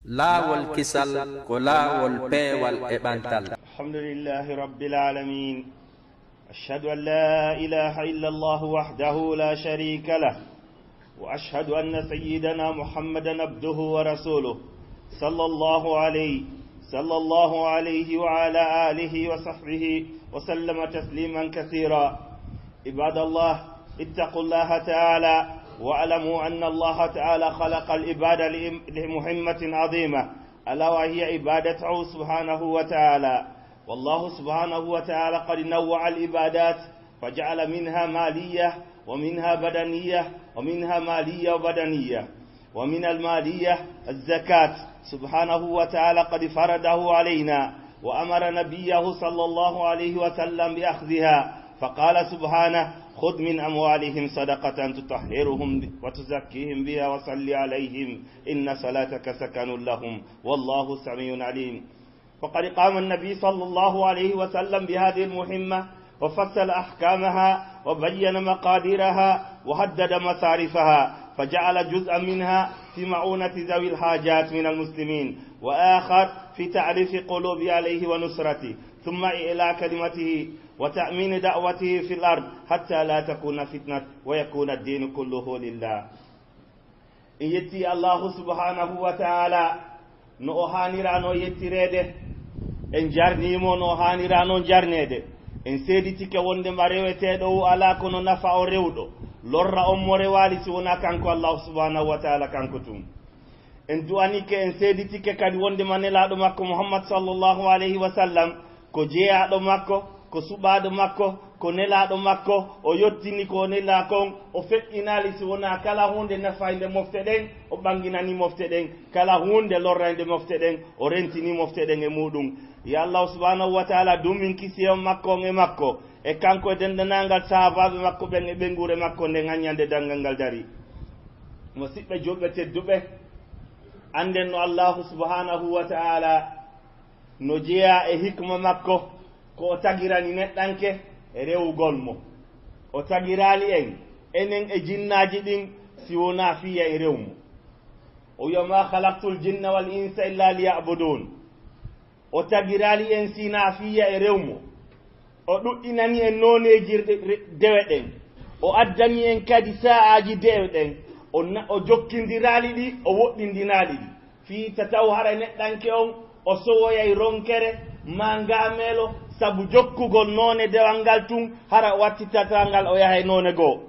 laawol kisal ko laawol peewal e ɓantal. alhamdulillahi rabbil alamin ashhadu an la ilaha illa allah wahdahu la sharika lah wa ashhadu anna sayyidana muhammadan abduhu wa rasuluh sallallahu alayhi wa ala alihi wa sahbihi wa sallama tasliman kathira. ibadallah ittaqullaha ta'ala واعلموا أن الله تعالى خلق العبادة لمهمة عظيمة ألا وهي عبادته سبحانه وتعالى. والله سبحانه وتعالى قد نوع العبادات فجعل منها مالية ومنها بدنية ومنها مالية وبدنية. ومن المالية الزكاة سبحانه وتعالى قد فرضه علينا وأمر نبيه صلى الله عليه وسلم بأخذها فقال سبحانه خذ من أموالهم صدقة تطهرهم وتزكيهم بها وصل عليهم إن صلاتك سكن لهم والله سميع عليم. وقد قام النبي صلى الله عليه وسلم بهذه المهمة وفصل أحكامها وبين مقاديرها وحدد مصارفها فجعل جزءا منها في معونة ذوي الحاجات من المسلمين وآخر في تعريف قلوب عليه ونصرته ثم إلى كلمته وتأمين دعوته في الأرض حتى لا تكون فتنة ويكون الدين كله لله. إن يتي الله سبحانه وتعالى نوهاني رانو يتيريده إن جارنيمو نوهاني رانو جارنيده إن سيدتك وندم ريوتيدو على كنو نفع ريودو لورا أمور والي سونا كانكو الله سبحانه وتعالى كانكو توم إن دوانيك إن سيدتك كاد وندم نلادو مكو محمد صلى الله عليه وسلم ko jeeyaɗo makko ko suɓaɗo makko ko nelaɗo makko o yettini ko nela kon o feƴƴinali si wona kala hunde nafayde mofte ɗen o ɓanginani mofte ɗen kala hunde lorrayde mofte ɗen o rentini mofte ɗen e muɗum. ya allah subhanahu wa taala dumin kisiyon makko on e makko e kanko e dendanangal sahabaɓe makko ɓen e ɓengure makko nden haññande dangal ngal dari. musidɓe julɓe tedduɓe anden no allahu subhanahu wa taala no jeeya e hikma makko ko o tagirani neɗɗanke e rewugol mo o tagirali en enen e jinnaji ɗin si wona fiya e rewmo o wiyama halaktul jinna wal insa illa liyabudun o tagirali en sina fiya e rewmo o ɗuɗɗinani en nonejirɗe dewe ɗen o addani en kadi sa'aji dewe ɗen o jokkindirali ɗi o woɗɗindinali ɗi fiita taw hara neɗɗanke on o sowoyay ronkere ma ngamelo sabu jokkugol none dewal ngal tun hara wattitata ngal o yahay none goo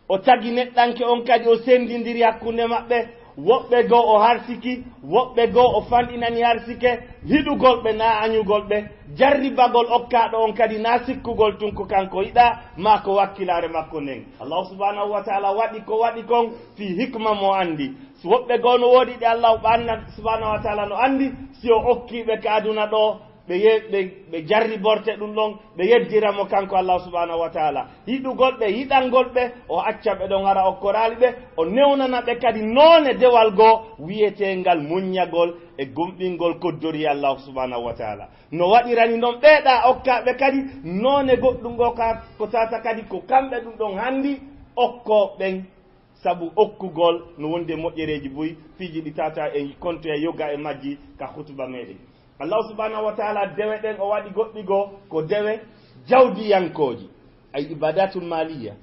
o tagi neɗɗanke on kadi o sendidiri hakkunde maɓɓe woɓɓe goo o harsiki woɓɓe goo o fanɗinani harsike hiɗugol ɓe na añugol ɓe jarribagol okkaɗo on kadi na sikkugol tun ko kanko yiɗa ma ko wakkilare makko nden. allahu subhanahu wa taala waɗi ko waɗi kon fi hikma mo andi woɓɓe goo no woodi ɗe allah ɓanna subhanahu wa taala no andi si o okkiɓe ka aduna ɗo ɓe jarri borte ɗum ɗon ɓe yeddiramo kanko allah subhanahu wa taala yiɗugol ɓe yiɗangol ɓe o acca ɓe ɗon hara okkorali ɓe o newnana ɓe kadi none dewal goo wiyetengal muññagol e gumɓingol koddori allah subhanahu wa taala no waɗirani noon ɓeeɗa okkaɓe kadi none goɗɗum go ko tata kadi ko kamɓe ɗum ɗon handi okko ɓen sabu okkugol no wonde moƴƴereji boyi fiji ɗi tata e konto e yoga e majji ka hutuba meɗen. allahu subhanahu wa taala dewe ɗen o waɗi goɗɗi goo ko dewe jawdiyankoji ay ibadatul maliya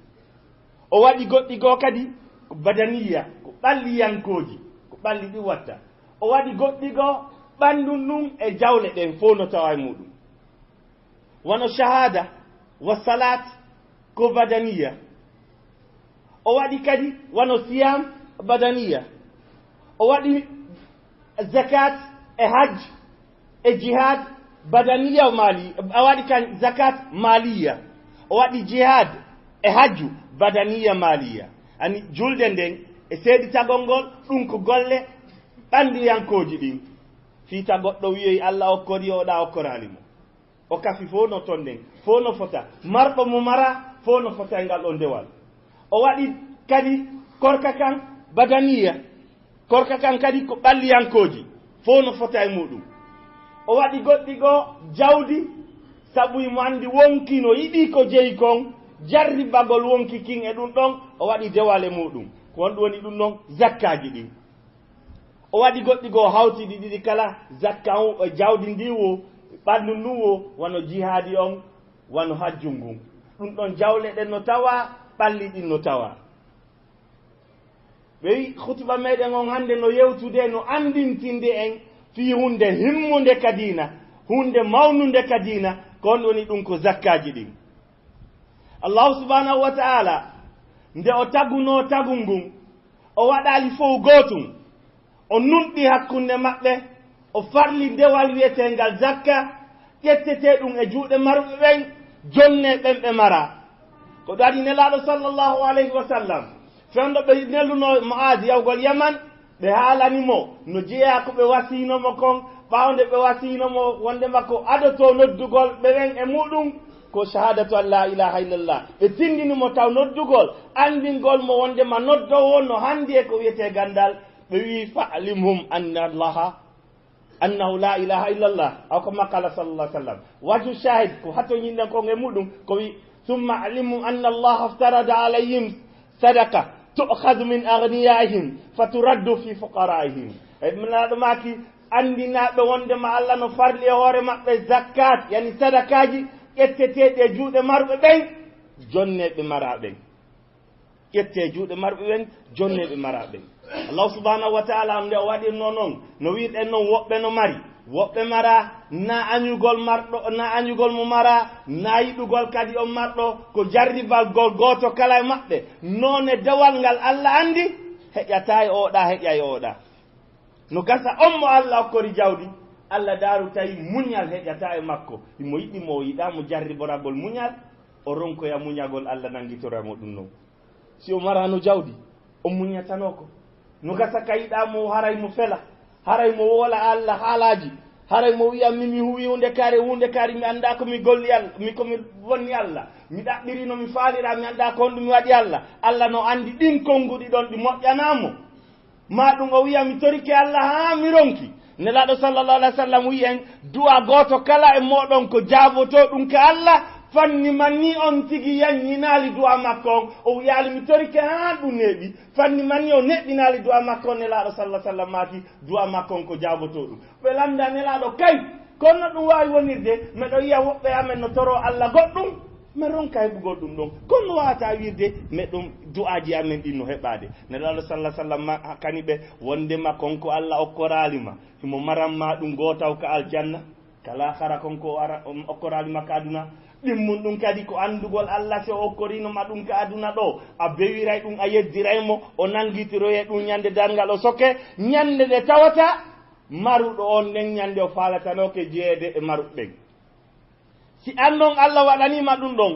o waɗi goɗɗi goo kadi ko badaniya ko ɓalliyankoji ko ɓalli ɗi watta o waɗi goɗɗi goo ɓandum ɗum e jawle ɗen fof no tawa e muɗum wono shahada wa salat ko badaniya o waɗi kadi wono siyam badaniya o waɗi zakat e hajj e jihad badaniya mali o waɗi kan zakat maliya o waɗi jihad e hajju badaniya maliya ani julde nden e seeditagol ngol ɗum ko golle ɓandiyankoji ɗin fiita goɗɗo wiyoy allah okkori oɗa okkorali mo o kafi fof no ton nden fof no fota marɗo mo mara fof no fota e ngal ɗo ndewal. o waɗi kadi korka kan badaniya korka kan kadi ko ɓalliyankoji fof no fota e muɗum. o waɗi goɗɗi goo jawdi sabu mo andi wonki no yiɗi ko jeyi kon jarribagol wonki kin e ɗum ɗon o waɗi dewal e muɗum ko won ɗum woni ɗum ɗon zakkaji ɗin o waɗi goɗɗi goo hawti ɗiɗi kala zakka jawdi ndi wo ɓanndu ndu wo wano jihaadi on wano hajju ngun ɗum ɗon jawle ɗen no tawa ɓalli ɗin no tawa ɓe wi hutuba meɗen on hannde no yewtude no andintinde en fii hunde himmunde ka diina hunde mawnunde ka diina ko on woni ɗum ko zakkaji ɗin allahu subhanahu wa ta'ala nde o taguno tagu ngun o waɗali fof gootum o numɗi hakkunde maɓɓe o farli ndewal wiyetengal zakka ƴettete ɗum e juuɗe marɓe ɓen jonne ɓen ɓe mara ko ɗo adi nelaɗo sallllahu alayhi wa sallam fewndo ɓe nelluno moaz yawgol yaman ɓe haalanimo no jeeya ko ɓe wasinomo kon ɓawnde ɓe wasinomo wonde makko adoto noddugol ɓe ɓen e muɗum ko shahadatu an la ilaha illallah ɓe tindinimo taw noddugol andingol mo wondema noddowo no handi e ko wiyete gandal ɓe wi fa'limhum annahu la ilaha illallah aw ko makkala sallallahu sallam waju shahid ko hatto ñinɗen kon e muɗum ko wi summa alimhum anna allaha aftarada alayhim sadaka tu'khadhu min aghniyaihim faturaddu fi fuqaraihim e mnaɗo maki andinaɓe wondema allah no farli e hoore maɓɓe zakat yani sadakaji ƴetteteɗe e juuɗe marɓe ɓen jonneɓe maraɓen ƴette juuɗe marɓe ɓen jonneɓe maraɓen allahu subhanahu wa ta'ala nde o waɗirno noon no wiɗen noon woɓɓe no mari woɓɓe mara na añugol marɗo na añugol mo mara na yiɗugol kadi on marɗo ko jarribal gol gooto kala e maɓɓe noone dewal ngal allah andi heƴƴata e oɗa heƴƴa e oɗa no gasa on mo allah okkori jawdi allah daaru tawi muñal heƴƴata e makko mo yiɗi mo yiɗa mo jarriboragol muñal o ronkoya muñagol allah nangitoramo ɗum noon si o marano jawdi o muñatanoko no gasa ka yiɗa mo haray mo fela haray mo wola allah haalaji haray mo wiya mimi huwi hunde kaari mi anda ko mi golli allah komi bonni allah mi ɗaɓɓirino mi faalira mi anda ko honɗum mi waɗi allah allah no andi ɗin konnguɗi ɗon ɗi moƴƴanamo ma ɗum o wiya mi torike allah ha mi ronki nelaɗo sallallah alih w sallam wi en du'a goto kala e moɗon ko jaaboto ɗum ka allah fanni man ni on tigi yanñinaali du'a makko on o wiyaali mi torike ha ɗum neeɓi fanni man ni o neɗɗinaali du'a makko on nelaɗo sallah sallam maaki du'a makko on ko jaaboto ɗum ɓe lamda nelaɗo kay kono ɗum wawi wonirde meɗo yiya woɓɓe amen no toro allah goɗɗum mi ronka heɓugol ɗum ɗon kono wawata wirde meɗum du'aji amen ɗin no heɓade nelaɗo sallah sallam kani ɓe wondema konko allah okkoralima himo maranma ɗum gotaw ka aljanna kala hara konko okkoralima ka aduna ɗimmum ɗum kadi ko andugol allah se o okkorinoma ɗum ka aduna ɗo a bewiray ɗum a yeddiraymo o nangitiroye ɗum ñande dargal o sokke ñande nde tawata maruɗo on nden ñande o falatanoke jeeyede e maruɓe ɓen si andon allah waɗanima ɗum ɗon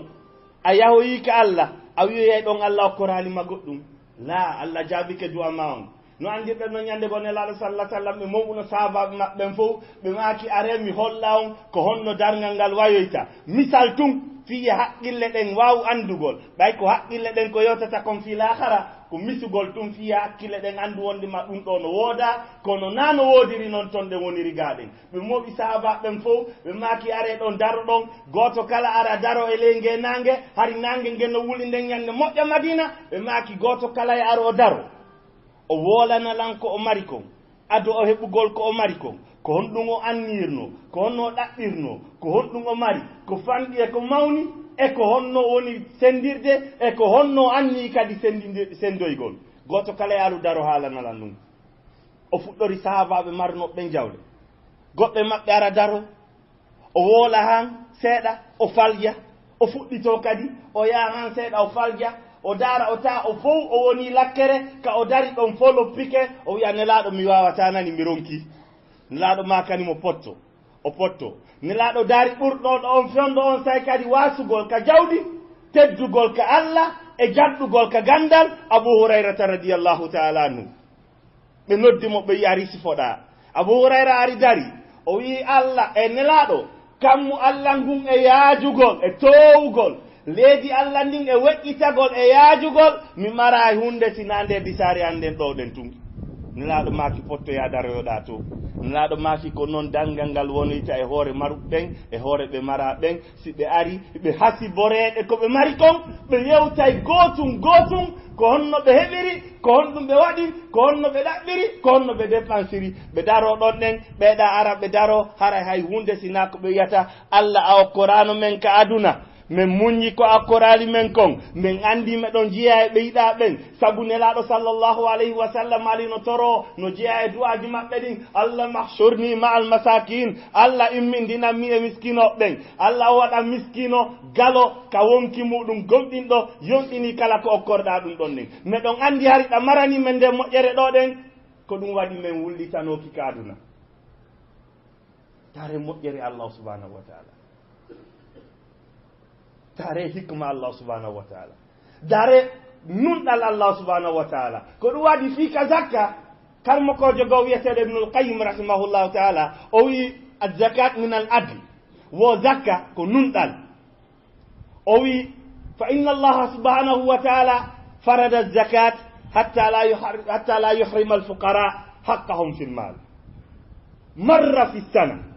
a yahoyika allah a wiyoyay ɗon allah okkoralima goɗɗum la allah jaabike du'a ma on no andirɗen no ñande go nelaɗo sallah sallam ɓe moɓuno sahabaɓe maɓɓen fof ɓe maaki are mi holla on ko honno dargal ngal wayoyta misal tun fiye haqqille ɗen waw andugol ɓay ko haqqille ɗen ko yewtata kon fi lahara ko misugol tun fiye hakkille ɗen andu wondema ɗum ɗo no wooda kono na no woodiri noon ton ɗe woniri gaɗen ɓe moɓi sahabaɓen fof ɓe maaki are ɗon daro ɗon goto kala ara daro e leyge nangue hari nangue ngen no wuli nden ñande moƴƴa madina ɓe maaki goto kala e aro o daro o wolanalan ko o mari kon ado o heɓugol ko o mari kon ko honɗum o annirno ko honno o ɗaɓɓirno ko honɗum o mari ko fanɗi e ko mawni e ko honno woni sendirde e ko honno anni kadi sendoygol goto kala e aru daro haalanalan ɗum o fuɗɗori sahabaɓe marnoɓe jawle goɓɓe maɓɓe ara daro o woola han seeɗa o falja o fuɗɗito kadi o yaha han seeɗa o falja o daara o taa o fof o woni lakkere ka o dari ɗon folo pike o wiya nelaɗo mi wawata nani mi ronki nelaɗo makanimo potto o potto nelaɗo daari ɓurɗoɗo on fewndo on say kadi wasugol ka jawdi teddugol ka allah e jaɗɗugol ka gandal abou hurayrata radiallahu taala anhu ɓe noddimo ɓe yiya risifoɗa abou hurayra ari dari o wi allah e nelaɗo kammu allah ngun e yaajugol e towugol leydi allah ndin e weƴƴitagol e yaajugol mi mara hunde sina nde bisari anden ɗo ɗen tun nelaɗo maki pottoya daroyoɗa to nelaɗo maki ko noon dangal ngal wonita e hoore maruɓe ɓen e hoore ɓe mara ɓen si ɓe ari ɓe hasi boreɗe ko ɓe mari kon ɓe yewtay gotum ko honno ɓe heɓiri ko honɗum ɓe waɗi ko honno ɓe ɗaɓɓiri ko honno ɓe dépensiri ɓe daro ɗon ɗen ɓeeɗa ara ɓe daro haray hay hunde sina ko ɓe wiyata Allah a okkorano men ka aduna min muñi ko akkorali men kon min andi meɗon jiya e ɓeyɗa ɓen sabu nelaɗo sallllahu alayhi wa sallam ali no toro no jeeya e du'aji maɓɓe ɗin Allah mahshurni ma al masakin Allah immindinanmi e miskinoɓe ɓen Allah o waɗa miskino galo ka wonki muɗum gomɗinɗo yonɗini kala ko okkorɗa ɗum ɗon ɗen meɗon andi hari ɗa marani men nde moƴƴere ɗo ɗen ko ɗum waɗi men wullitanoki ka aduna tare moƴƴere Allah subhanahu wa ta'ala tare hikma Allah subhanahu wa ta'ala dare nunɗal Allah subhanahu wa ta'ala ko ɗum waɗi fika zakka kalmo ko jogo wiyeteɗo ibnul qayyim rahimahullahu ta'ala o wi azakat min al adl wo zakka ko nunɗal o wi fa inna Allah subhanahu wa ta'ala farada azakat hatta la yuhrima al fuqara haqqahum fi al mal marra fi sana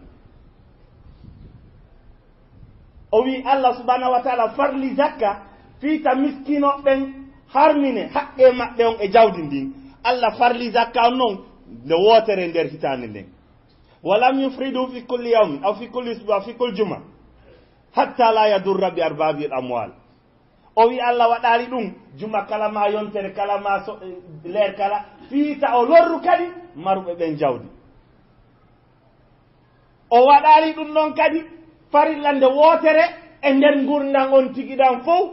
o wi Allah subhanahu wa ta'ala farli zakka fiita miskino ɓen harmine haqqe maɓɓe on e jawdi ndin Allah farli zakka on noon nde wootere nder hitande nden walam yufridu fi kulli yawmin aw fi kulli usbu fi kulli juma hatta la yadurra bi arbabi al amwal o wi Allah waɗali ɗum juma kala ma yontere kala ma leer kala fiita o lorru kadi maruɓe ɓen jawdi o waɗali ɗum noon kadi farillande wootere e nder gurdan on tigiɗan fof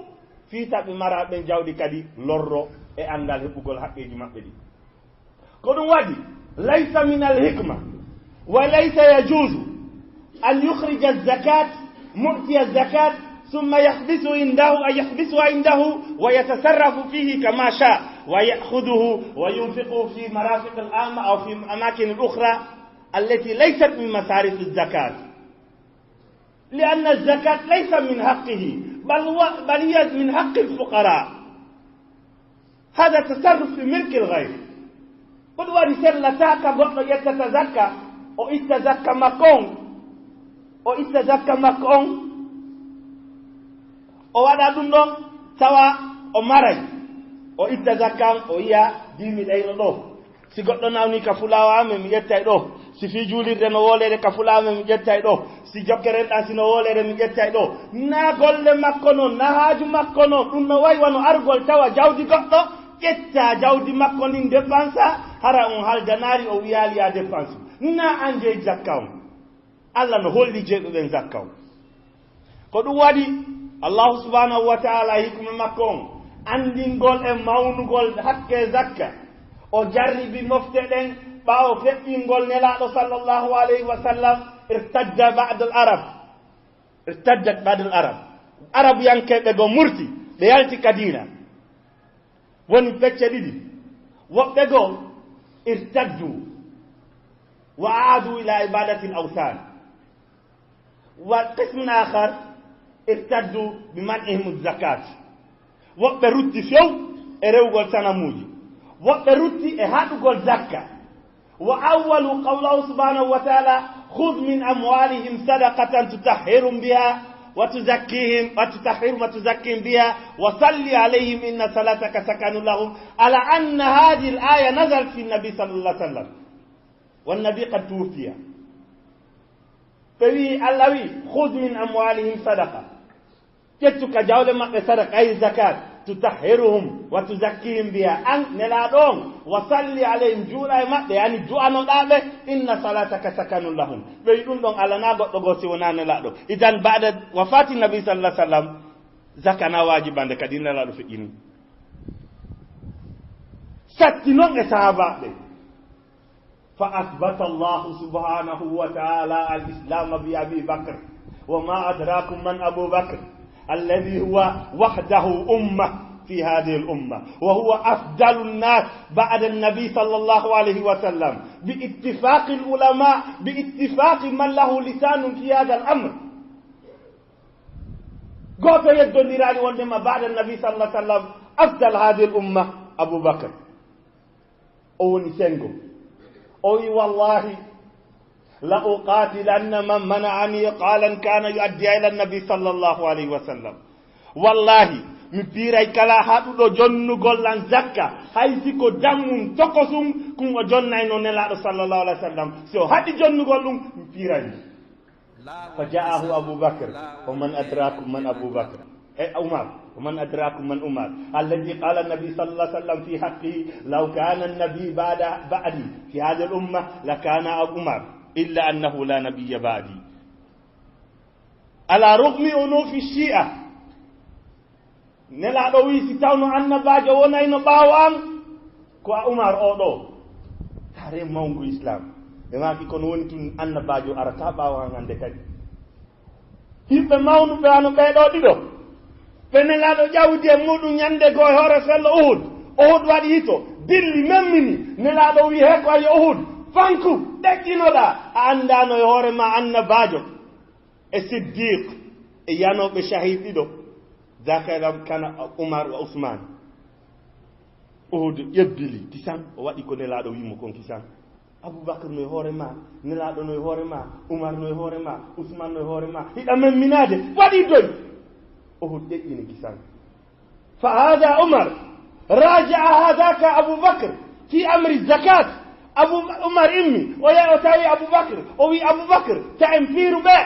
fiitaɓe maraɓe jawdi kadi lorro e andal heɓugol haqqeji maɓɓe ɗi ko ɗum waɗi laysa min al hikma wa laysa yajuzu an yukhrija azakat mu'tiya azakat ثم يحبسها عنده ويتصرف فيه كما شاء ويأخذه وينفقه في مرافق العامة أو في أماكن الأخرى التي ليست من مصارف الزكاة لأن الزكاة ليس من حقه بل هي من حق الفقراء هذا تصرف في ملك الغير قد ورسل لتاك بطل يتتزكى أو إتزكى مكون o waɗa ɗum ɗon tawa o maray o itta zakkan o yiya dimi ɗayno ɗo si goɗɗo nawni ka fulawame mi ƴettay ɗo si fi juulirde no wolere ka fulawame mi ƴettay ɗo si jokkeren ɗan sino wolere mi ƴettay ɗo na golle makko noon na haaju makko noon ɗum no wayi wano argol tawa jawdi goɗɗo ƴetta jawdi makko ndin dépense hara on haljanari o wiyali ya dépense na an jeyi zakka on Allah no holli jeeɓe ɓen zakka on ko ɗum waɗi Allah subhanahu wa ta'ala hikma makko on andingol e mawnugol hakke zakka o jarribi mofte ɗen ɓawo feɓɓingol nelaɗo sallallahu alayhi wa sallam irtaddat ba'd al arab arab yankeɓe go murti ɓe yalti kadina woni pecce ɗiɗi woɓɓe go irtaddu wa aadu ila ibadati al awthan wa qismun akhar irtaddu bi man'ihim zakat woɓɓe rutti few e rewgol sanamuji woɓɓe rutti e haɗugol zakka wa awwalu qawluhu subhanahu wa ta'ala khudh min amwalihim sadaqatan tutahhirum biha wa tuzakkihim biha wa salli alayhim inna salataka sakanun lahum ala anna hadhihi al-aya nazalat fi an-nabi sallallahu alayhi wa sallam wan nabi qad tuwfiya fawi allawi khudh min amwalihim sadaqa kettuka jawle maɓɓe sadaka ay zakat tutahhiruhum wa tuzakkihim biha an nelaɗon wa salli alayhim juuɗa e maɓɓe yani du'anoɗaɓe inna salataka sakanun lahum ɓeyi ɗum ɗon alana goɗɗo go si wona nelaɗo idan ba'da wafati nabi sallallahu alaihi wasallam zakana wajibande kadi nelaɗo feƴƴini satti noon e sahabaɓe fa asbata allahu subhanahu wa ta'ala al islam bi abi bakr wa ma adrakum man abu bakr الذي هو وحده أمة في هذه الأمة وهو أفضل الناس بعد النبي صلى الله عليه وسلم باتفاق العلماء باتفاق من له لسان في هذا الأمر قوت يدو نيراني وندما بعد النبي صلى الله عليه وسلم أفضل هذه الأمة أبو بكر o woni sengo o wi wallahi la uqatilanna man mana'ani qalan kana yuaddi ila nabi sallallahu alayhi wa sallam wallahi mi piiray kala haɗuɗo jonnugol lan zakka hay siko dammum tokosum kum o jonnayno nelaɗo sallallahu alayhi wa sallam si o haɗi jonnugol ɗum mi piiray fa ja'ahu abubakr ومن أدراكم من أبو بكر عمر ومن أدراكم من عمر الذي قال النبي صلى الله عليه وسلم في حقه لو كان النبي بعدي في هذه الأمة لكان عمر إلا أنه لا نبي بعدي على رغم أنوف الشيعة نلا دوي ستاونو أن باجو وناينو باوام كو عمر أودو تاري مونغو إسلام لما كي كون ونتون أن باجو أركا باوام عند كدي himɓe mawnuɓe ano ɓeeɗo ɗiɗo ɓe nelaɗo ƴawdi e muɗum ñande go e hoore fello Uhud waɗi hito dilli memmini nelaɗo wi he ko ayi Uhud fanku ɗegginoɗa a andano e hoore ma annabajo e siddiq e yanoɓe shahid ɗiɗo zakaram kana Umar wa Usman Uhud ƴebbili kisan o waɗi ko nelaɗo wimo kon kisan Abubakar no e hoore ma nelaɗo no e hoore ma Umar no e hoore ma Usman no e hoore ma hiɗa memminade waɗi doy Uhud ɗeƴƴini kisan fa hada Umar raja'a hadaka Abubakar fi amri zakat Umar immi o yehi o tawi Abubakar o wi Abubakar ta en piiru ɓe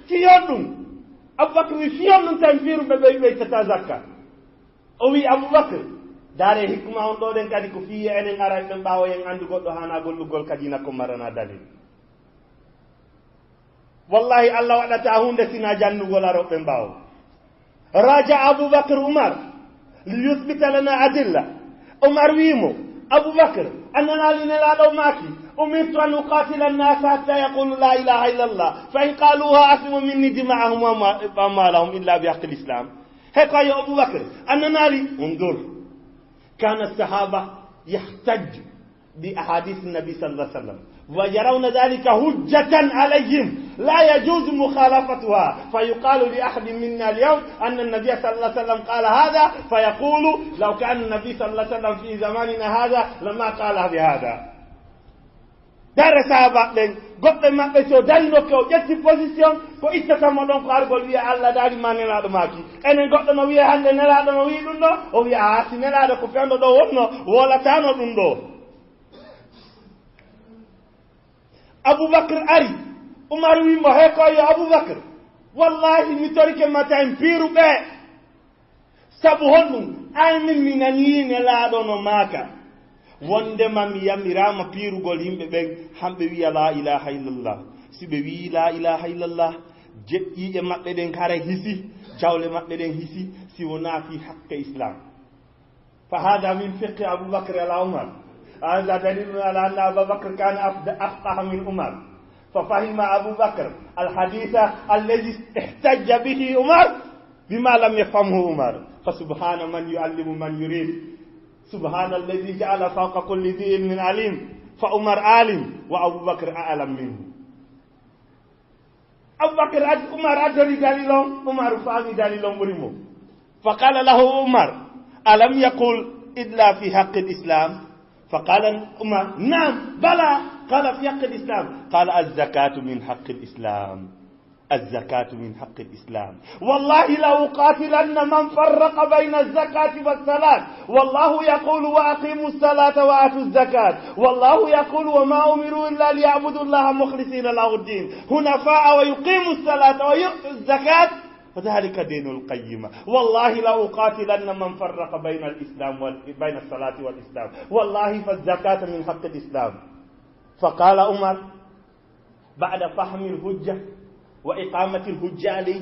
fiyon ɗum Abubakar wi fiyon ɗum ta en piiru ɓe ɓe ɓeytata zakka o wi Abubakar dare hikma on ɗo ɗen kadi ko fiye enen ara ɓen ɓaawo en andu goɗɗo hana gollugol kadi nakko marana dalil wallahi Allah waɗata hunde sina jannugol aro ɓen ɓaawo raja Abubakar Umar liyuthbita lana adilla Umar wimo Abubakar annana linelaɗo maki umirtu an uqatila annasa hatta yaqulu la ilaha illa Allah fa in qaluha asmu minni dima'ahum wa amwalahum illa bi haqqi l'islam heko ayo Abubakar annana li undur كان الصحابة يحتج بأحاديث النبي صلى الله عليه وسلم ويرون ذلك هجة عليهم لا يجوز مخالفتها فيقال لأحد منا اليوم أن النبي صلى الله عليه وسلم قال هذا فيقول لو كان النبي صلى الله عليه وسلم في زماننا هذا لما قال بهذا dare sahaba ɗen goɓɓe maɓɓe so darino ko ƴetti position ko ittatamo ɗon ko argol wiya Allah daari ma nelaɗo maki enen goɗɗo no wiya hande nelaɗo no wi ɗum ɗo o wiya ha si nelaɗo ko fewndo ɗo wonno wolatano ɗum ɗo Abubakar ari Umar wimo he koyo Abubakar wallahi mi torike mata en piiru ɓe sabu honɗum an min mi nani nelaɗo no maaka wondema mi yamirama piirugol yimɓe ɓen hamɓe wiya la ilaha illallah si ɓe wi la ilaha illallah jeƴƴiƴe maɓɓe ɗen kare hisi jawle maɓɓe ɗen hisi si wona fi haqqe islam fa hada min fiqe Abubakar ala Umar هذا دليل على أن أبا بكر كان أفقه من عمر ففهم أبو بكر الحديث الذي احتج به عمر بما لم يفهمه عمر فسبحان من يعلم من يريد سبحان الذي جعل فوق كل ذي علم عليم فعمر عالم وأبو بكر أعلم منه أبو بكر عمر أدري دليلهم عمر فهم دليلهم مريمو فقال له عمر ألم يقل إلا في حق الإسلام فقال عمر نعم بلى قال في حق الإسلام قال الزكاة من حق الإسلام الزكاة من حق الإسلام والله لأقاتلن من فرق بين الزكاة والصلاة والله يقول وأقيموا الصلاة وآتوا الزكاة والله يقول وما أمروا إلا ليعبدوا الله مخلصين له الدين حنفاء ويقيموا الصلاة ويؤتوا الزكاة وذلك دين القيمة والله لأقاتلن من فرق بين الإسلام بين الصلاة والإسلام والله فالزكاة من حق الإسلام فقال عمر بعد فهم الحجة وإقامة الحجة عليه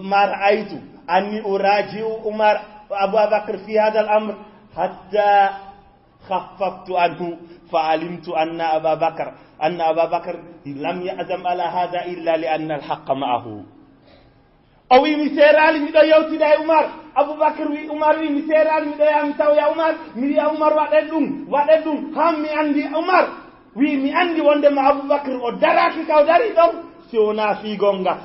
ما رأيت أني أراجع عمر وأبو بكر في هذا الأمر حتى خففت عنه فعلمت أن أبا بكر لم يعزم على هذا إلا لأن الحق معه o wi mi seerali miɗo yewtida e Umar Abubakar wi Umar wi mi seerali miɗo yaha mi taw ya Umar mi wiya Umar waɗen ɗum han mi andi Umar wi mi andi wondema Abubakar o daraki kaw dari ɗon si wona fiigonga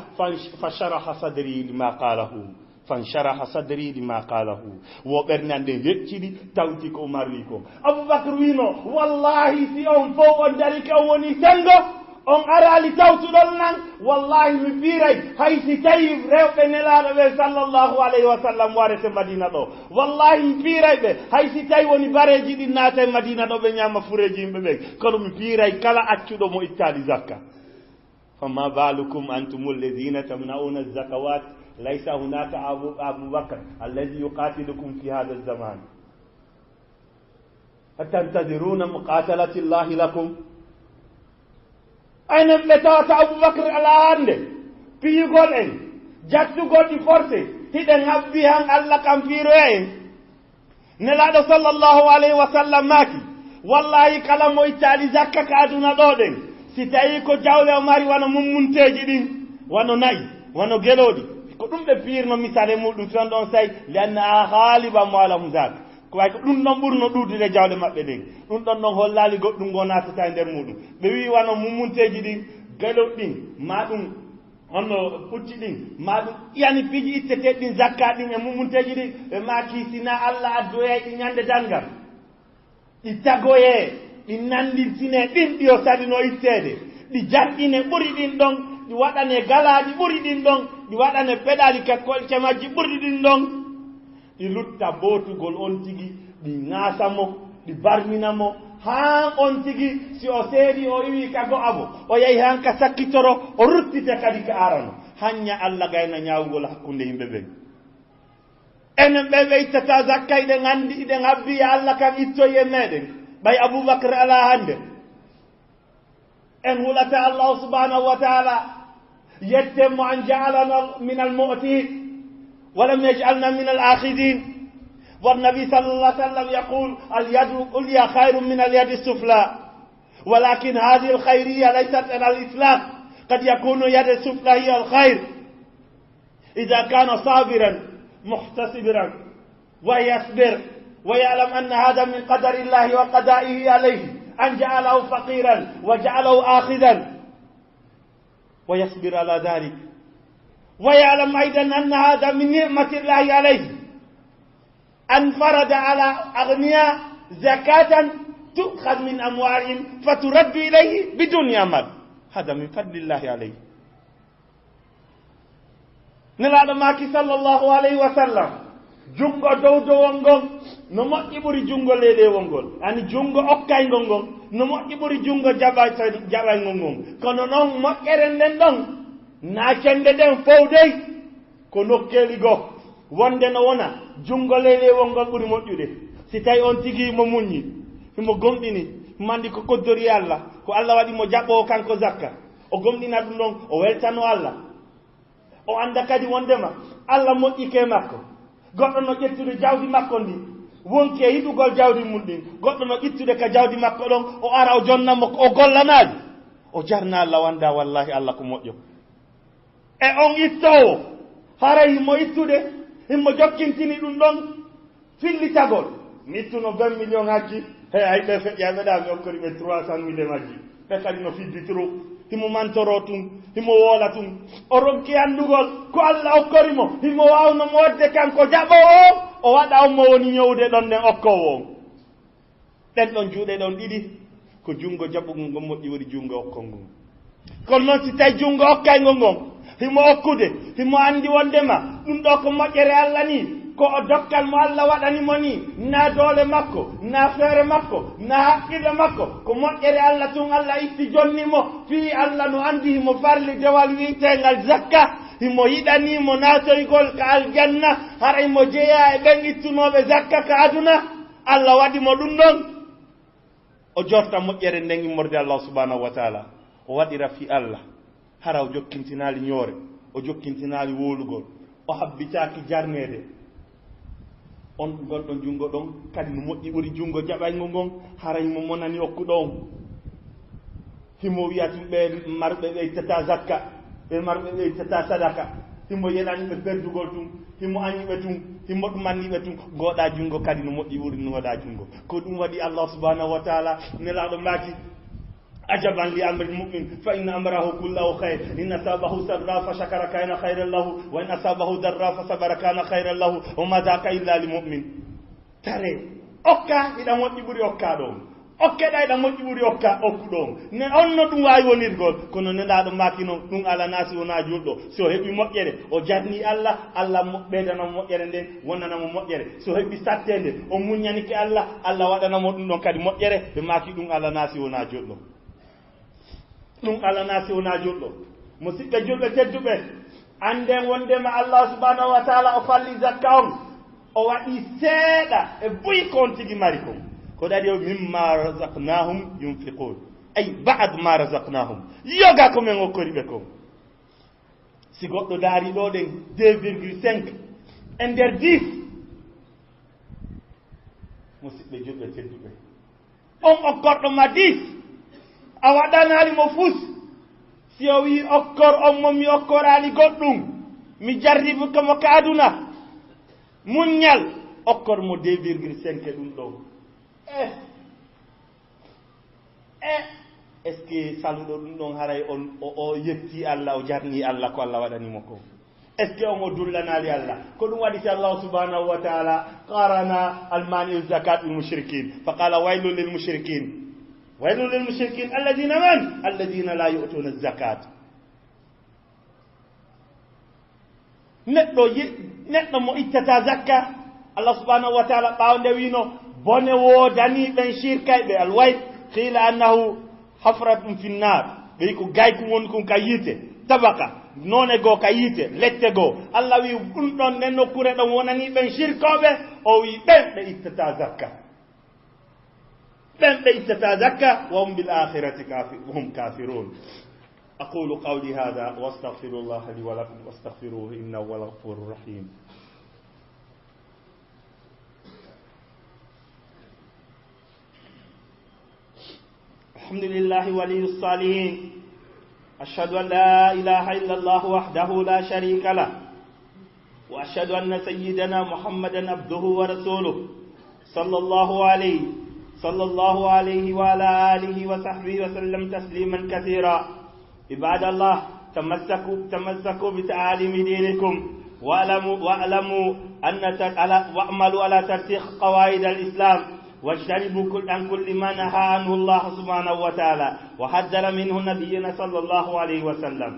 fa sharaha sadri lima qalahu fansharaha sadri lima qalahu wo ɓernande hecciɗi tawti ko Umar wi ko Aboubacry wino wallahi si on fof on dari ka on woni sengo on arali tawtuɗon nan wallahi mi fiiray hay si tawi rewɓe nelaɗo ɓe sallllahu alayhi wa sallam warete madina ɗo wallahi mi fiiray ɓe hay si tawi woni bareji ɗi naata e madina ɗo ɓe ñama fureji yimɓe ɓe kono mi fiiray kala accuɗo mo ittaɗi zakka fama balukum antum alladina tamnauna zakawat laysa hunaka aboubacre alladi yuqatilukum fi hada zaman atantadiruna muqatalati llahi lakum aynen ɓe tawata Aboubacry ala hande piyugol en jattugol ɗi forcé hiɗen habbi han Allah kam fiiroya en nelaɗo sallllahu alayhi wa sallam maaki wallahi kala mo ittaali zakka ka aduna ɗo ɗen si tawi ko jawle o mari wano mummunteji ɗin wano nayi wano geloɗi ko ɗum ɓe fiirno misale muɗum ton ɗon say li anna a haaliba mo alam zaka ko way ko ɗum ɗon ɓurno ɗuudude jawle maɓɓe ɗen ɗum ɗon ɗon hollali goɗɗum ngo natata e nder muɗum ɓe wi wano mummunteji ɗin geloɗ ɗin ma ɗum honno pucci ɗin ma ɗum ƴani piiji itteteɗi ɗin zakka ɗin e mummunteji ɗin ɓe maki sina Allah addoye ɗi ñande dangal ɗi tagoye ɗi nandintine ɗin ɗi o salino ittede ɗi janɗine ɓuri ɗin ɗon ɗi waɗane galaɗi ɓuri ɗin ɗon ɗi waɗane peɗali kakkolce majji ɓuri ɗin ɗon ɗi lutta bootugol on tigi ɗi ŋaasamo ɗi barminamo haa on tigi si o seedi o iwi ka go'abo o yahi han ka sakkitoro o ruttite kadi ka arano hanña Allah gayna ñaawugol hakkunde yimɓe ɓen enen ɓe ɓe ittata zakka iɗen anndi iɗen habbi ya Allah kam ittoye meɗen ɓay Aboubacry ala hannde en hulata Allah subhanahu wa taala yettemmo an ja'alana min almu'tiin ولم يجعلنا من الآخذين والنبي صلى الله عليه وسلم يقول اليد العليا خير من اليد السفلى ولكن هذه الخيرية ليست على الإطلاق قد يكون يد السفلى هي الخير إذا كان صابرا محتسبا ويصبر ويعلم أن هذا من قدر الله وقضائه عليه أن جعله فقيرا وجعله آخذا ويصبر على ذلك ويعلم أيضا أن هذا من نعمة الله عليه أن فرض على أغنياء زكاة تؤخذ من أموالهم فترد إليه بدون عمل هذا من فضل الله عليه نلا ماكي صلى الله عليه وسلم جونغو دو وونغون نمو إبوري جونغو ليدي وونغول يعني جونغو أوكاي غونغون نمو إبوري جونغو جاباي غونغون كونو نون مكرن دون naacende ɗen fowdey ko nokkeli goo wonde no wona jungo leyɗe wongol ɓuri moƴƴude si tawi on tigi mo muññi himo gomɗini mandi ko koddori Allah ko Allah waɗi mo jaɓɓoo kanko zakka o gomɗina ɗum ɗon o weltano Allah o anda kadi wondema Allah moƴƴike makko goɗɗo no ƴettude jawdi makko ndi wonki e yiɗugol jawdi mum ɗin goɗɗo no ƴittude ka jawdi makko ɗon o ara o jonnamo o gollanaji o jarna Allah wanda wallahi Allah ko moƴƴo e on ittowo hara himo ittude himo jokkintini ɗum ɗon fillitagol mi ittuno 20 millions haji he ay ɓe feƴƴaɓeɗa mi okkori ɓe 300 000 majji ɓe kadi no fidditiro himo mantoro tun himo woola tun o ronki andugol ko Allah okkorimo himo wawno mo wadde kanko jaɓowo o waɗa on mo woni ñowde ɗon nden okkowo on ɗen ɗon juuɗe ɗon ɗiɗi ko jungo jaɓugol ngon moƴƴi woni jungo okkol ngon kono noon si tawi jungo okkayngol ngon himo okkude himo andi wondema ɗum ɗo ko moƴƴere Allah ni ko o dokkal mo Allah waɗanimo ni na doole makko na feere makko na haqqille makko ko moƴƴere Allah tun Allah itti jonnimo fii Allah no andi himo farli dewal wiitengal zakka himo yiɗanimo naatoygol ka aljanna hara himo jeeya e ɓen ittunoɓe zakka ka aduna Allah waɗimo ɗum ɗon o jorta moƴƴere nden immorde Allah subhanahu wa taala o waɗira fi Allah hara o jokkintinaali ñoore o jokkintinaali wóolugol o habbitaaki jarneede on gonɗon junngo ɗon kadi no moƴƴi ɓuri junngo jaɓaygo ngon hara himo monani okkuɗo on himo wiya tum ɓe marɓe ɓe ittata zakka ɓe marɓe ɓe ittata sadaka himo yeɗaniɓe perdugol tum himo añiɓe tum himo ɗumanniɓe tum gooɗa junngo kadi no moƴƴi ɓuri no waɗa junngo ko ɗum waɗi Allah subhanahu wa taala nelaaɗo maaki عجبا لأمر المؤمن فإن أمره كله خير إن أصابه سرا فشكر كان خيرا له وإن أصابه ضرا فصبر كان خيرا له وما ذاك إلا للمؤمن ترى أوكا إذا موتي بري أوكا دوم أوكا إذا موتي بري أوكا أوكو دوم نأنو دون واي ونيرغول كونو نلا دون ماكينو دون على ناس وناجولدو سو هبي موتيري أو جارني الله بيدنا موتيري دين وننا موتيري سو هبي ساتيني أو مونياني كي الله ودنا موتون دون كادي موتيري بماكي دون على ناس وناجولدو ɗum ala naasi wona julɗo musidɓe julɓe tedduɓe anden wondema allah subhanahu wa taala o falli zakka on o waɗi seeɗa e buyi kon tigi mari kon ko ɗaɗi o mimma razaqnahum yunfiqun ay bad ma razaqnahum yoga komin okkori ɓe kon si goɗɗo daari ɗo ɗen 2,5 e nder 10 musidɓe julɓe tedduɓe on okkorɗo ma 10 a waɗanaali mo fus si o wii okkor on mo mi okkoraani goɗɗum mi jarribu ko mo kaaduna muññal okkor mo 2,5 ɗum ɗo est ce que saluɗo ɗum ɗon haray on o yetti allah o jarnii allah ko allah waɗanimo ko est ce que on o dullanaali allah ko ɗum waɗi si allahu subhanahu wa taala qarana almaniu zakat bil mushrikin fa qala waylu lil mushrikin ويل للمشركين الذين من الذين لا يؤتون الزكاة neɗɗo mo ittata zakka allah subhanahu wa taala ɓawnde wino bone woodani ɓen shirkayɓe alwayt qila annahu hafratun fi nnar ɓeyi ko gayku woni kon ka yiite tabaka none goo ka yiite lette goo allah wi ɗum ɗon nden nokkure ɗon wonani ɓen shirkoɓe o wi ɓen ɓe ittata zakka بل ليس زكاة وهم بالآخرة هم كافرون أقول قولي هذا واستغفر الله لي ولكم واستغفروه إنه هو الغفور الرحيم الحمد لله ولي الصالحين أشهد أن لا إله إلا الله وحده لا شريك له وأشهد أن سيدنا محمدا عبده ورسوله صلى الله عليه وعلى آله وصحبه وسلم تسليما كثيرا عباد الله تمسكوا بتعاليم دينكم واعلموا واعملوا على ترسيخ قواعد الإسلام واجتنبوا عن كل ما نهى عنه الله سبحانه وتعالى وحذر منه نبينا صلى الله عليه وسلم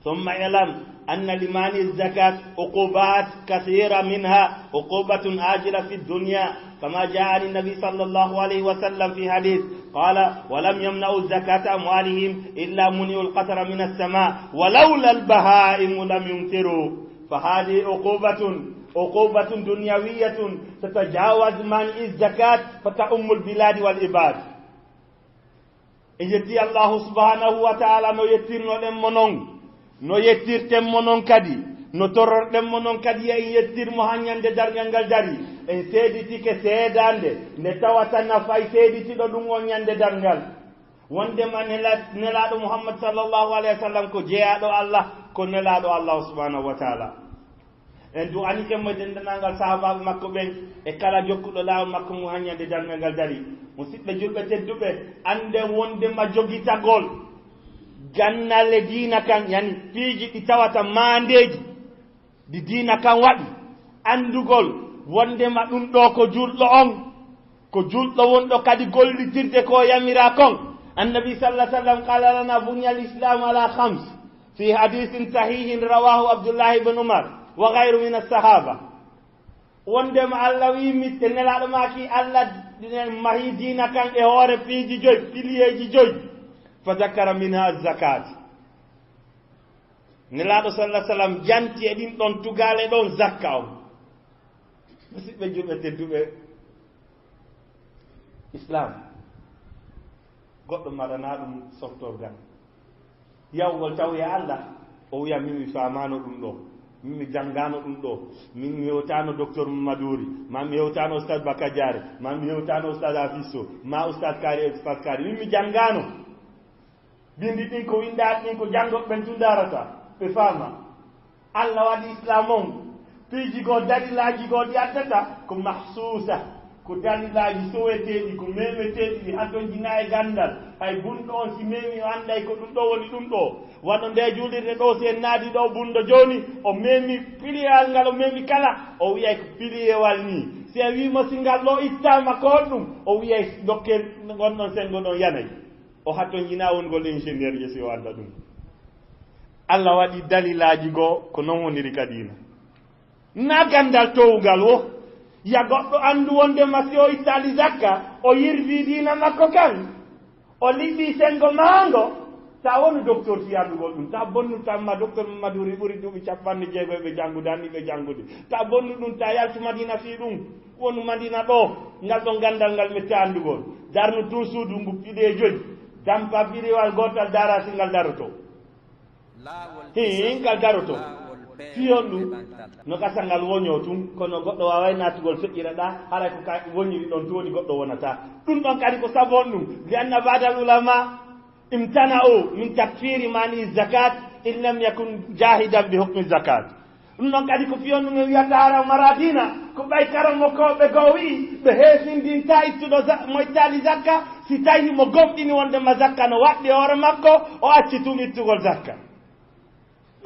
ثم اعلم أن لمانع الزكاة عقوبات كثيرة منها عقوبة آجلة في الدنيا كما جاء عن النبي صلى الله عليه وسلم في حديث قال ولم يمنعوا الزكاة أموالهم إلا منعوا القطر من السماء ولولا البهائم لم يمطروا فهذه عقوبة دنيوية تتجاوز منع الزكاة فتؤم البلاد والعباد إن يتي الله سبحانه وتعالى no yettirno no yettirten monon kadi no torrorɗen monon kadi en yettirmo ha ñande dargal ngal dari en seeditike seedande nde tawata nafay seeditiɗo ɗum on ñande dargal wondema nelaɗo muhammad sallllahu alayhi wa sallam ko jeeyaɗo allah ko nelaɗo allah subhanahu wa taala en du anike mo dendanalngal sahabaɓe makko ɓen e kala jokkuɗo laawol makko mum ha ñande dargal ngal dari musidɓe julɓe tedduɓe ande wondema jogitagol gannalle diina kan yani piiji ɗi tawata mandeji ɗi diina kan waɗi andugol wondema ɗum ɗo ko julɗo wonɗo kadi gollitirde ko yamira kon annabi sallallahu alaihi wasallam qala lana bunya al-islam ala khams fi hadithin sahihin rawahu abdullah ibn umar wa ghayru min as-sahaba wondema allah wi mitte nelaɗo maki allah mahi diina kan e hoore piiji joyi piliyeji joyi فذكر منها الزكاة نلاɗo صلى الله عليه وسلم janti e ɗin ɗon tugale ɗon zakka o musidɓe julɓe tedduɓe islam goɗɗo maɗana ɗum softorgal yawgol taw ya allah o wiya min mi famano ɗum ɗo min mi janngano ɗum ɗo min mi yewtano docteur mamaduri ma mi yewtano oustad baka diare ma mi yewtano oustad afiso ma oustad kari expert kari min mi janngano bindi ɗin ko windaɗi ɗin ko janngoɓe ɓen tundarata ɓe faama allah waɗi islam on piiji goo dalilaji goo ɗi addata ko mahsusa ko dalilaji soweteɗi ko memeteɗi haton jina e gandal hay bunɗo on si memi o anday ko ɗum ɗo woni ɗum ɗo waɗo nde julirde ɗo si en naadi ɗo bunɗo joni o memi piliyewal ngal o memi kala o wiyay ko piliyewal ni si a wimo si ngal ɗo ittama ko ɗum o wiyay dokken gonɗon sengo ɗon yanay o hatton jina wongol ingénieur je si o adda ɗum Allah waɗi dalilaji goo ko non woniri kadina na gandal towugal wo ya goɗɗo andu wondema si o ittali zakka o yirwi dina makko kan o liɓi sengo maango ta wonu docteur si andugol ɗum ta bonnu tamma docteur Mamadou ɓuri duuɓi 60 ɓe janngude anni ɓe janngude ta bonnu ɗum ta yaltu Madina fi ɗum wonu Madina ɗo ngal ɗo gandal ngal metti andugol darnu tun suudu ngu piɗe joyi dampa biriwal gotal dara si ngal daroto ngal daroto fiyon ɗum no gasa ngal woño tun kono goɗɗo waway natugol feƴƴira ɗa haray ko ka woñiri ɗon towoni goɗɗo wonata ɗum ɗon kadi ko sabon ɗum li anna badal ulama imtana'u min takfiri mani zakat in lam yakun jahidan bi hukmi zakat ɗum ɗon kadi ko fiyon ɗum e wiyata hara maradina ko ɓay karamo koɓe go wi ɓe heesindinta ittuɗo mo ittali zakka si tawi mo gomɗini wondema zakka no waɗɗi hoore makko o acci tun ittugol zakka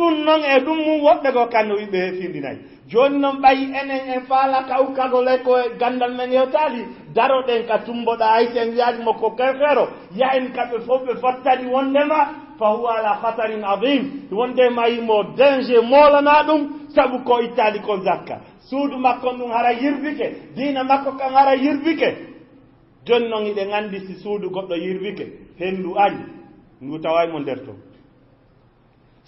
ɗum noon e ɗum mum woɓɓe go kanno wiɓe heesindinayi joni noon ɓayi enen en faala ka ukkagole ko e gandal men yewtali daroɗen ka tumboɗa haysen wiyadimo ko kefeero yahen kamɓe fof ɓe fottani wondema fa huwa ala hatarin adim wondema yimo danger molana ɗum saabu ko ittali ko zakka suudu makko ɗum hara yirbike dina makko kan hara yirbike joni noon iɗe gandi si suudu goɗɗo yirbike hendu ari ndu tawaymo nder ton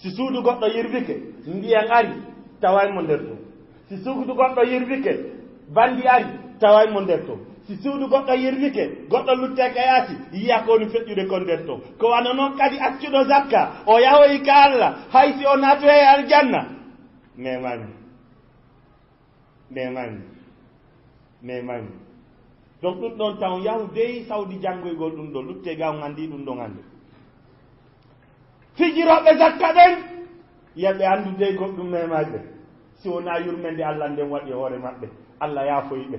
si suudu goɗɗo yirbike ndiyan ari tawaymo nder ton si suudu goɗɗo yirbike bandi ari tawaymo nder ton si suudu goɗɗo yirbike goɗɗo lutteke yaasi yiya ko woni feƴƴude kon nder ton ko wana noon kadi accuɗo zakka o yahoyi ka Allah hay si o naatu e aljanna memani donc ɗum ɗon taw yahu dey sawdi janngoygol ɗum ɗo lutte gaw andi ɗum ɗon ande fijiroɓe zakka ɗen yeɓe andu dey goɗɗum memaɓe si wona yurmende Allah nden waɗi hoore maɓɓe Allah yaafoyiɓe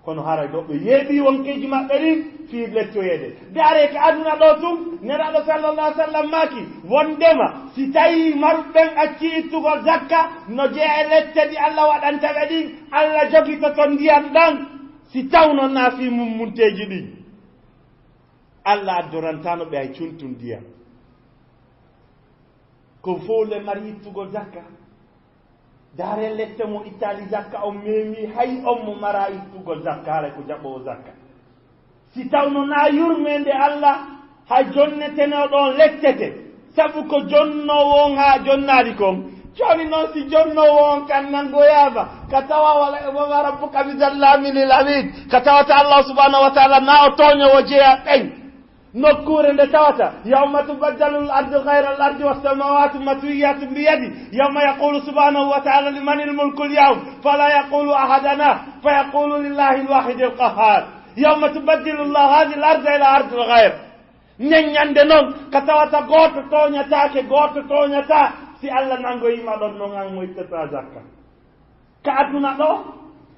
kono haray ɗo ɓe yeeɓi wonkeji maɓɓe ɗin fi lettoyede daare ko aduna ɗo tun neraɗo sallallah alih sallam maaki wondema si tawi maruɓen acci ittugol zakka no jeeya e lette ɗi Allah waɗantaɓe ɗin Allah jogitoto ndiyam ɗan si tawno naafi mummunteji ɗin Allah addorantano ɓe hay cuntu ndiyam ko fowle mari ittugol zakka daare lette mo ittali zakka o memi hay on mo mara ittugol zakka haray ko jaɓowo zakka si tawno na yurmende Allah hay jonneteno ɗon lettete sabu ko jonnowo on ha jonnadi kon joni noon si jonnowo on kan nangoyaba ka tawa wama rabbuka bi zallami lil abid ka tawata Allah subhanahu wa taala na o toñowo jeeya ɓen nokkure nde tawata yawma tubaddalu l ardu gayra l ardi wassamawatu matwiyatu biyadi yawma yaqulu subhanahu wa taala liman ilmulku lyawm fala yaqulu ahadana fa yaqulu lillahi lwahidi lqahar yawma tubaddilu llahu hadi l arda ila ardi l gayr ñeññande noon ka tawata goto toñata si Allah nangoyima ɗon noon an mo ittata zakka ka aduna ɗo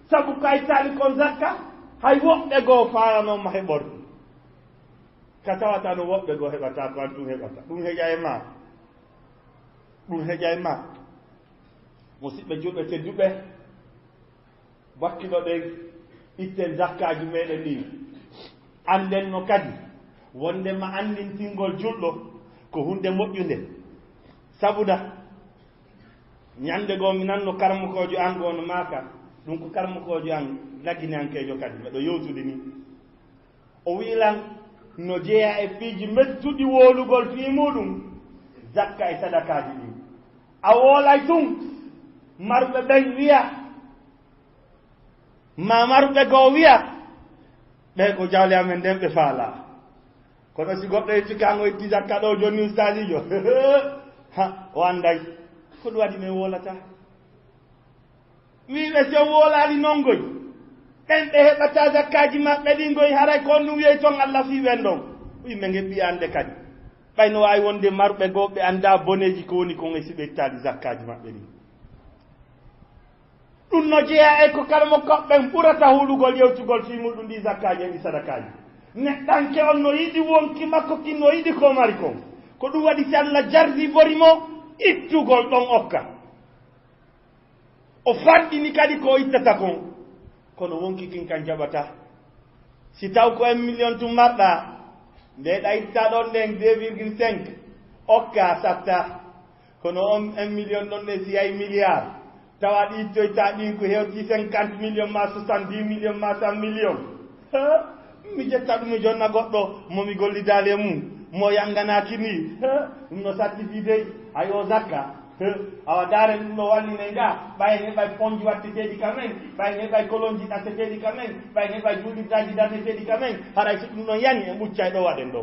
sabu ka ittali kon zakka hay woɓɓe goo fayanoma heɓorɗum ka tawata no woɓɓe goo heɓata ko an ɗum heɓata ɗum heƴa e ma musidɓe juɓe tedduɓe wakkiɗo ɗen itten zakkaji meɗen ɗin anden no kadi wondema andintingol julɗo ko hunde moƴƴude sabuda ñande goo mi nanno karmukojo an goo no maaka ɗum ko karmukojo an laginankejo kadi mbeɗo yewtude ni o wiilan no jeeya e piiji mettuɗi woolugol fii muɗum zakka e sadakaji ɗin a woolay tun marɓe ɓen wiya ma marɓe goo wiya ɓe ko jawle amen nden ɓe faala kono si goɗɗo yetti kango itti zakka ɗo joni ustadijo ha o anday ko ɗum waɗi min woolata wiɓe so woolali noon goy ɓen ɓe heɓata zakkaji maɓɓe ɗin goy haray ko ɗum wiyey toon Allah fiɓen ɗon yimɓe geɓɓi ande kadi ɓayno wawi wonde marɓe goo ɓe anda boneji ko woni kon e siɓe ittali zakkaji maɓɓe ɗin ɗum no jeeya e ko kala mo koɓɓen ɓurata huɗugol yewtugol fi muɗum ɗi zakkaji e ɗi sadakaji neɗɗanke on no yiɗi wonki makko kin no yiɗi ko mari kon ko ɗum waɗi si Allah jardi bori mo ittugol ɗon okka o fanɗini kadi ko ittata kon kono wonki kin kan jaɓata si taw ko 1 million tum marɗa ndeɗa itta ɗon ɗen 2,5 okka satta kono on 1 million ɗon ɗe si yay milliard tawa ɗi ittoyta ɗin ko hewti 50 million ma 70 million ma 100 million mi jetta ɗum mi jonna goɗɗo momi gollidale mum mo yanganaki ni ɗum no satti dey ayo zakka awa dare ɗum no walline nga ɓay heɓay ponji watteteɗi kamen ɓay heɓay kolonji ɗatteteɗi kamen ɓay heɓay juuɗirdaji ɗatteteɗi kamen haray so ɗum no yani e ɓuccay ɗo waɗen ɗo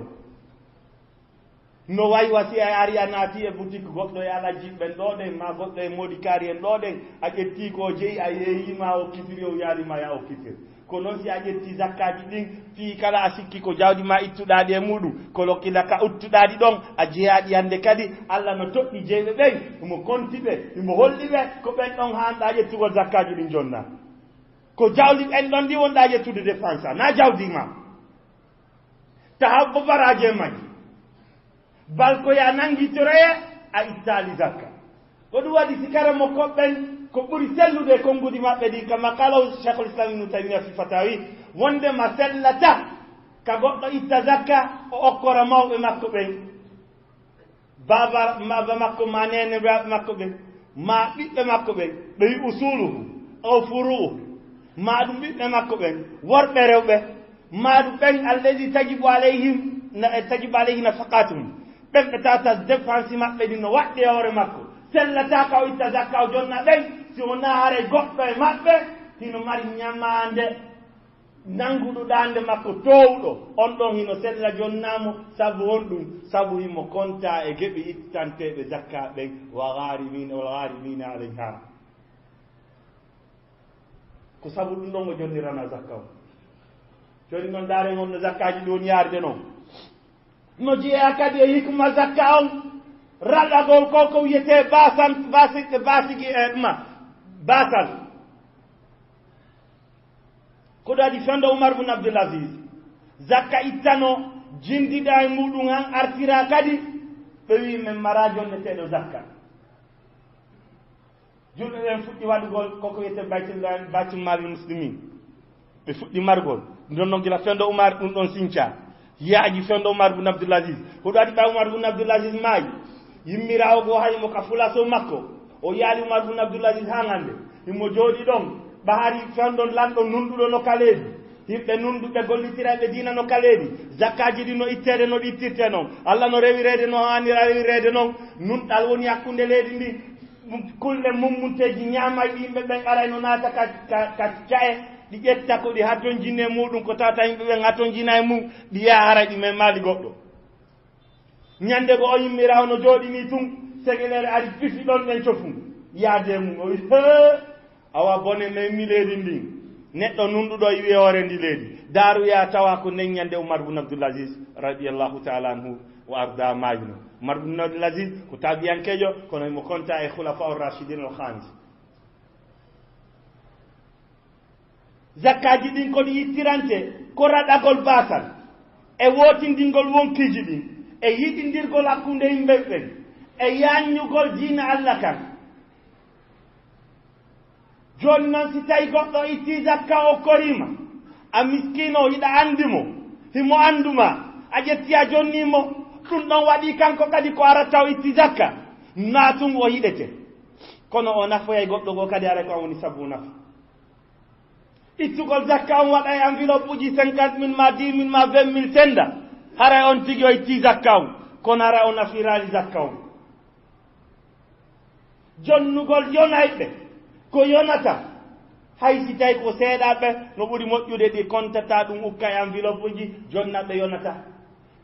no wayi wasi a ari a naati e boutique goɗɗo e ala jiɓɓen ɗo ɗen ma goɗɗo e moɗi kaari en ɗo ɗen a ƴetti ko jeeyi a yeeyima o kitiri o yaalima ya o kitir ko noon si a ƴetti zakkaji ɗin fii kala a sikki ko jawdi ma ittuɗaɗi e muɗum ko lokkila ka uttuɗaɗi ɗon a jeeyaɗi hande kadi Allah no toɗɗi jeyɓe ɓen imo konti ɓe imo holli ɓe ko ɓen ɗon hanɗa ƴettugol zakkaji ɗin jonna ko jawdi ɓen ɗon ndi wonɗa ƴettude dépense a na jawdi ma taha bo baraje majji bal ko ya nangitoroye a ittali zakka ko ɗum waɗi si kara mo koɓɓen ko ɓuri sellude konngudi maɓɓe ɗi kama kalaw cheikhul islam ibnu taymia fi fatawi wondema sellata ka goɗɗo itta zakka o okkora mawɓe makko ɓen baba makko ma nene makko ɓen ma ɓiɓɓe makko ɓen ɓe wi usuluhu o furu'u ma ɗum ɓiɓɓe makko ɓen worɓe rewɓe ma ɗum ɓen alladi tajibu alayhi nafaqatuhum ɓen ɓe tata dépense maɓɓe ɗi no waɗɗe hoore makko sellata ka o itta zakka o jonna ɓen si wona haare goɗɗo e maɓɓe hino mari ñamande nanguɗuɗande makko towɗo on ɗon hino sella jonnamo sabu honɗum sabu himo konta e geɓe ittanteɓe zakka ɓen wa gharimina alayha ko sabu ɗum ɗon o jonnirana zakka o joni noon daren on no zakkaji ɗi woni yarde noon no jeeya kadi e hikma zakka on raɗagol ko ko wiyete basigi e ɗuma basal ko ɗo adi fendo Oumar bun Abdul Aziz zakka ittano jindiɗa e muɗum han artira kadi ɓe wi men mara jonneteɗo zakka julɓe ɓen fuɗɗi waɗugol koko wiyete baytul malil muslimin ɓe fuɗɗi margol ɗon noon gila fendo Oumar ɗum ɗon sinca yaaji fendo Oumar bun Abdul Aziz ko ɗo adi ɓa Oumar bun Abdul Aziz maayi yimmirawo go haymo ka fulaso makko o yaali Oumar bun Abdul Aziz ha hande himo jooɗi ɗon ɓa hari fendon lanɗo nunɗuɗo no kaleedi yimɓe nunduɓe gollitiraɓe dina no kaleedi zakkaji ɗi no ittede no ɗi ittirte noon Allah no rewirede no hanira rewirede noon nunɗal woni hakkunde leydi ndi kulle mummunteji ñamay yimɓe ɓen aray no naata ka cae ɗi ƴetta ko ɗi hatton jinne muɗum ko tawata yimɓe ɓen hatton jina e mum ɗi yaha haray ɗi men maali goɗɗo ñande go o yimmirawo no jooɗini tun segelere ari pifi ɗon ɗen cofum yaade mum o wi awa bone memmi leydi ndin neɗɗo nunɗuɗo yiwi hoore ndi leydi daaruya tawa ko nden ñande Oumar bun Abdul Aziz radiallahu taala anhu wa arda majno Oumar bun Abdul Aziz ko tabiyankejo kono mo konta e khulafa ur rashidin al khamis zakkaji ɗin koɗi yittirante ko raɗagol basal e wotindingol wonkiji ɗin e yiɗindirgol hakkunde yimɓe ɓen e yanñugol diina Allah kan joni noon si tawi goɗɗo itti zakka o korima a miskino yiɗa andimo himo anduma a ƴetti a jonnimo ɗum ɗon waɗi kanko kadi ko aratta o itti zakka natum o yiɗete kono o nafoyay goɗɗo go kadi ara ko woni sabu nafa ittugol zakka on waɗa e enveloppe uji 50 000 ma 10 000 ma 20 000 senda haray on tigi o itti zakka on kono ara o nafirali zakka on jonnugol yonayɓe ko yonata hay si tawi ko seeɗaɓe no ɓuri moƴƴude ɗi contata ɗum ukka e enveloppe uji jonnaɓe yonata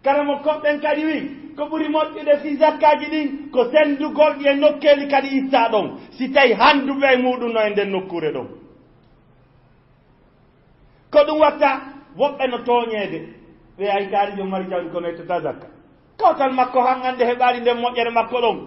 kala mo koɓɓen kadi wi ko ɓuri moƴƴude fi zakkaji ɗin ko sendugol ɗi e nokkeli kadi itta ɗon si tawi handuɓe e muɗum no e nden nokkure ɗon ko ɗum watta woɓɓe no tooñede ɓe ay kaari jom mari jawdi kono ettata zakka kawtal makko han ande heɓaali nden moƴƴere makko ɗon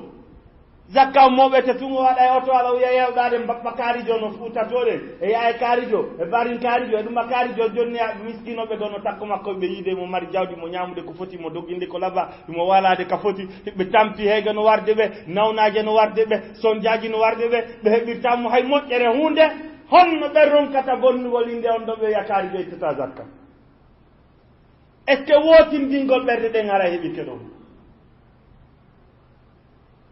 zakka moɓe te tungo waɗa e oto ala wiya yewɗade mbabba kaarijo no fuutatoɗen e yaye kaarijo e barin kaarijo e ɗuma kaarijo jonni miskinoɓe ɗo no takko makko ɓe yiide mo mari jawdi mo ñamude ko foti mo dogginde ko laba mo walade ka foti ɓe tampi heyga no warde ɓe nawnaje no warde ɓe sondiaji no warde ɓe ɓe heɓirtamo hay moƴƴere hunde honno ɓe ronkata bonnugol inde on ɗo ɓe yakarijo ittata zakka est ce que wotindingol ɓerde ɗen ara heɓike ɗon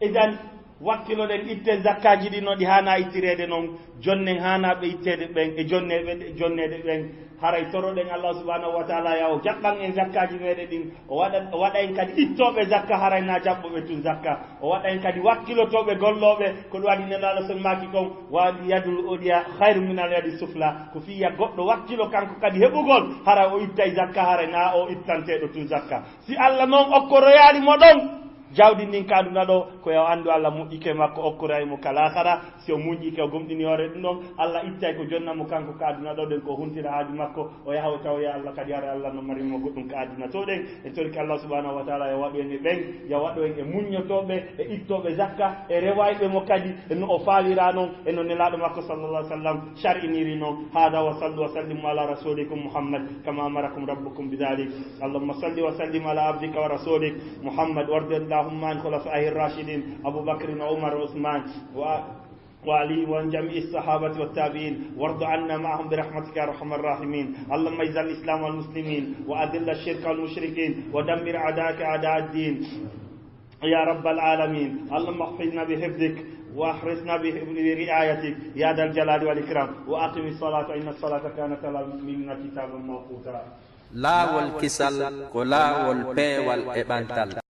idan wakkiloɗen itte zakkaji ɗi no ɗi hana ittirede noon jonnen hanaɓe ittede ɓen e jonnede ɓen haray toroɗen Allah subhanahu wa taala yawo jaɓɓan en zakkaji meɗe ɗin o waɗa en kadi ittoɓe zakka haray na jaɓɓoɓe tun zakka o waɗa en kadi wakkilotoɓe golloɓe ko ɗum waɗi nelaɗo son maki kon waɗi yadul oɗiya hayru minal yadi sufla ko fiya goɗɗo wakkilo kanko kadi heɓugol haray o ittay zakka haray na o ittanteɗo tun zakka si Allah noon okkoroyali mo ɗon jawdi ndin ka aduna ɗo ko yo anndu Allah moƴƴike makko okkora mo kala hara si o muñƴike o gomɗini hoore ɗum ɗon Allah ittay ko jonnamo kanko ka aduna ɗo ɗen ko huntira haaju makko o yaha o tawoya Allah kadi hara Allah no marimo goɗɗum ka aduna to ɗen e torki Allah subhanahu wa taala yo waɗu en e ɓen yo waɗu en e muññotoɓe e ittoɓe zakka e rewayɓe mo kadi no o faalira noon e no nelaɗo makko sallallah sallam shar'iniri noon hada wa sallu wa sallimu ala rasulikum Muhammad kama amarakum rabbukum bidalik allahumma salli wa sallim ala abdika wa rasulik Muhammad wardi اللهم عن خلفائه الراشدين أبو بكر وعمر وعثمان وعلي وعن جميع الصحابة والتابعين وارض عنا معهم برحمتك يا أرحم الراحمين اللهم اعز الإسلام والمسلمين وأذل الشرك والمشركين ودمر أعداءك أعداء الدين يا رب العالمين اللهم احفظنا بحفظك واحرسنا برعايتك يا ذا الجلال والإكرام وأقم الصلاة إن الصلاة كانت على المؤمنين كتابا موقوتا لا والكسل كلا والبي والإبانتال